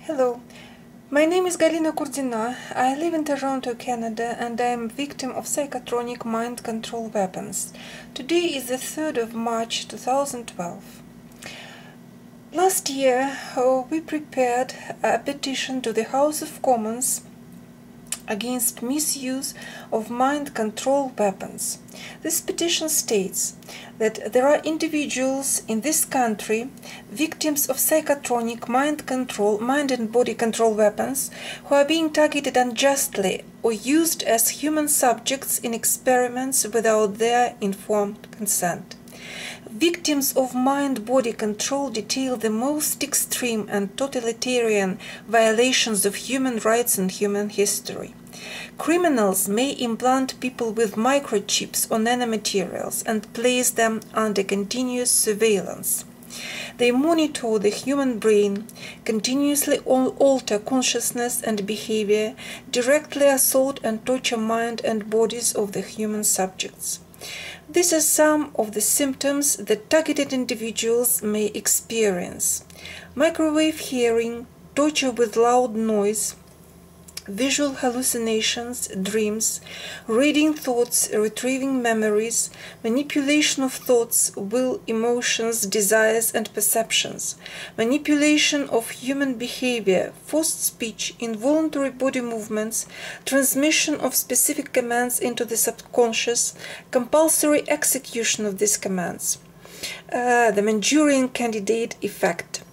Hello, my name is Galina Kurdina. I live in Toronto, Canada, and I am a victim of psychotronic mind control weapons. Today is the 3rd of March 2012. Last year, we prepared a petition to the House of Commons against misuse of mind control weapons. This petition states that there are individuals in this country, victims of psychotronic mind and body control weapons, who are being targeted unjustly or used as human subjects in experiments without their informed consent. Victims of mind-body control detail the most extreme and totalitarian violations of human rights and human history. Criminals may implant people with microchips or nanomaterials and place them under continuous surveillance. They monitor the human brain, continuously alter consciousness and behavior, directly assault and torture mind and bodies of the human subjects. These are some of the symptoms that targeted individuals may experience: microwave hearing, torture with loud noise, visual hallucinations, dreams, reading thoughts, retrieving memories, manipulation of thoughts, will, emotions, desires, and perceptions, manipulation of human behavior, forced speech, involuntary body movements, transmission of specific commands into the subconscious, compulsory execution of these commands, the Manchurian Candidate effect,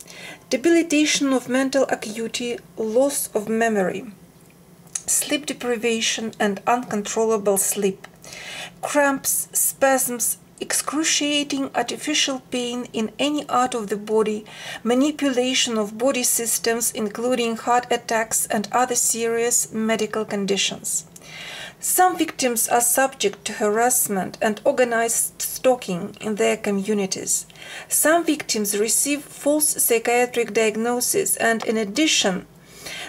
debilitation of mental acuity, loss of memory, sleep deprivation and uncontrollable sleep, cramps, spasms, excruciating artificial pain in any part of the body, manipulation of body systems including heart attacks and other serious medical conditions. Some victims are subject to harassment and organized stalking in their communities. Some victims receive false psychiatric diagnoses and, in addition,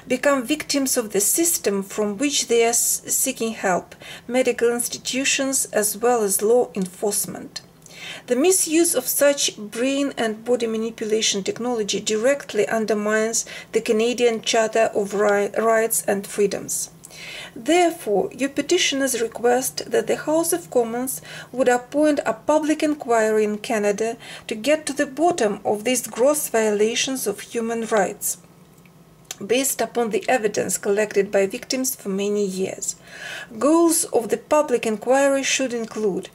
become victims of the system from which they are seeking help, medical institutions as well as law enforcement. The misuse of such brain and body manipulation technology directly undermines the Canadian Charter of Rights and Freedoms. Therefore, your petitioners request that the House of Commons would appoint a public inquiry in Canada to get to the bottom of these gross violations of human rights, based upon the evidence collected by victims for many years. Goals of the public inquiry should include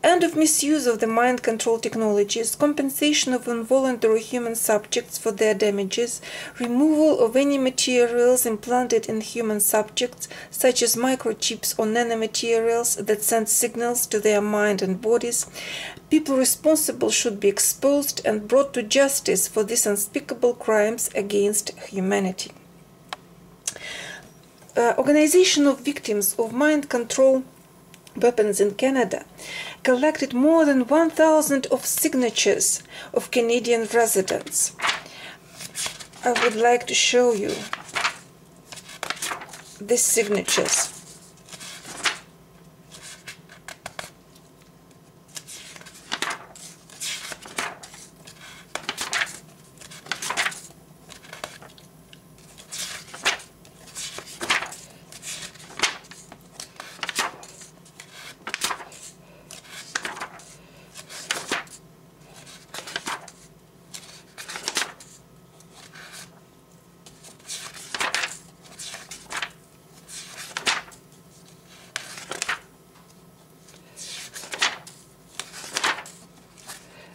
end of misuse of the mind control technologies, compensation of involuntary human subjects for their damages, removal of any materials implanted in human subjects, such as microchips or nanomaterials that send signals to their mind and bodies. People responsible should be exposed and brought to justice for these unspeakable crimes against humanity. Organization of victims of mind control weapons in Canada collected more than 1,000 of signatures of Canadian residents. I would like to show you these signatures.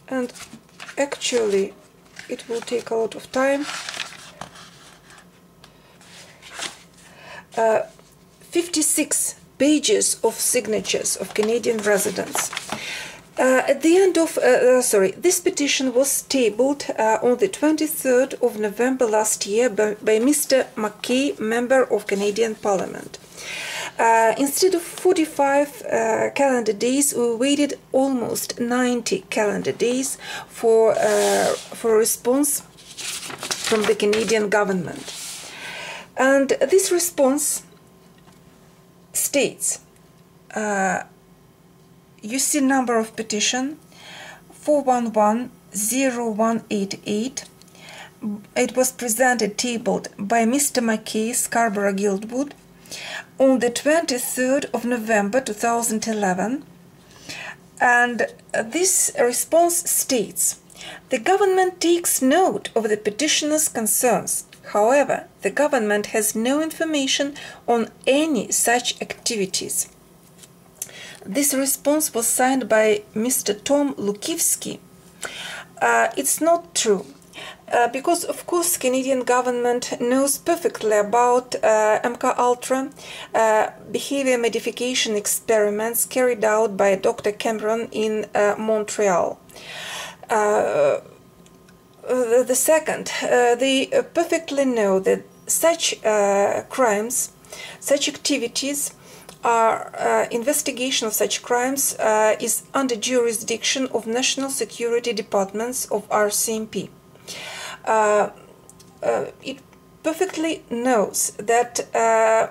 And actually, it will take a lot of time. 56 pages of signatures of Canadian residents. At the end of, this petition was tabled on the 23rd of November last year by Mr. McKay, member of Canadian Parliament. Instead of 45 calendar days, we waited almost 90 calendar days for a response from the Canadian government. And this response states, you see number of petition 411-0188 it was presented, tabled by Mr. McKay, Scarborough Guildwood, on the 23rd of November 2011, and this response states, "The government takes note of the petitioner's concerns. However, the government has no information on any such activities." This response was signed by Mr. Tom Lukivsky. It's not true. Because of course Canadian government knows perfectly about MKUltra behavior modification experiments carried out by Dr. Cameron in Montreal. The second, they perfectly know that such crimes, such activities are investigation of such crimes is under jurisdiction of national security departments of RCMP. It perfectly knows that there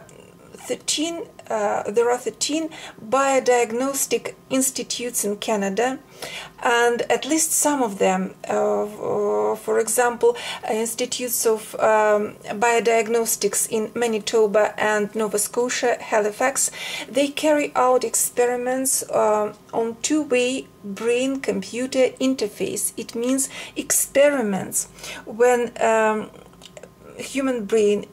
are 13 biodiagnostic institutes in Canada, and at least some of them, for example, institutes of biodiagnostics in Manitoba and Nova Scotia, Halifax, they carry out experiments on two-way brain-computer interface. It means experiments when human brain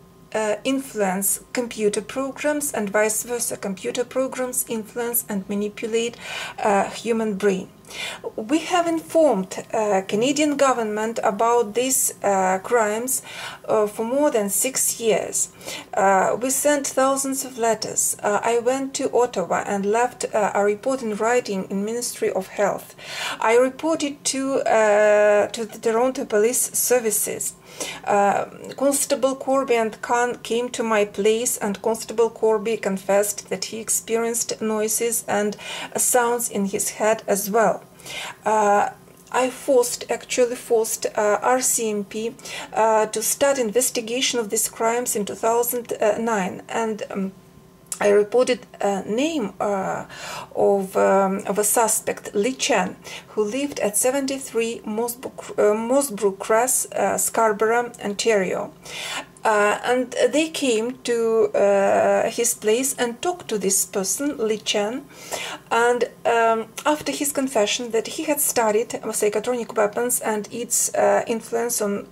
influence computer programs and vice versa. Computer programs influence and manipulate human brain. We have informed Canadian government about these crimes for more than 6 years. We sent thousands of letters. I went to Ottawa and left a report in writing in Ministry of Health. I reported to the Toronto Police Services. Constable Corby and Khan came to my place, and Constable Corby confessed that he experienced noises and sounds in his head as well. I actually forced RCMP to start investigation of these crimes in 2009, and I reported a name of a suspect, Li Chen, who lived at 73 Mossbrook Cress, Scarborough, Ontario. And they came to his place and talked to this person, Li Chen, and after his confession that he had studied psychotronic weapons and its influence on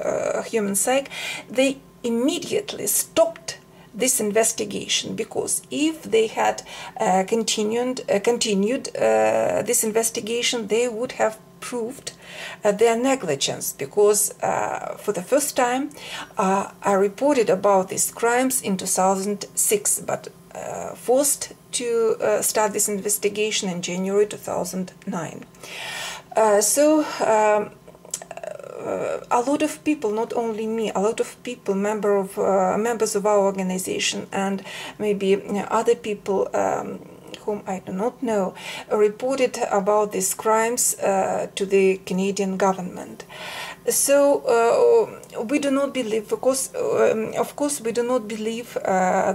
human psyche, they immediately stopped this investigation, because if they had continued this investigation, they would have proved their negligence, because for the first time I reported about these crimes in 2006, but forced to start this investigation in January 2009. A lot of people, not only me, a lot of people, members of our organization, and maybe other people whom I do not know, reported about these crimes to the Canadian government. So we do not believe, because of course we do not believe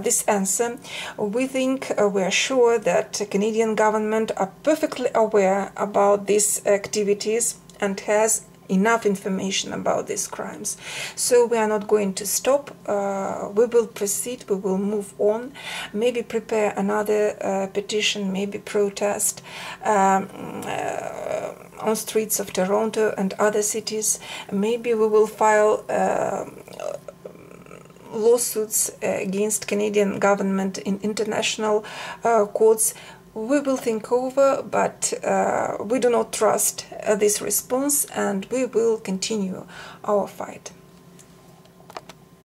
this answer. We think, we are sure that Canadian government are perfectly aware about these activities and has enough information about these crimes. So we are not going to stop. We will proceed, we will move on, maybe prepare another petition, maybe protest on streets of Toronto and other cities. Maybe we will file lawsuits against Canadian government in international courts. We will think over, but we do not trust this response, and we will continue our fight.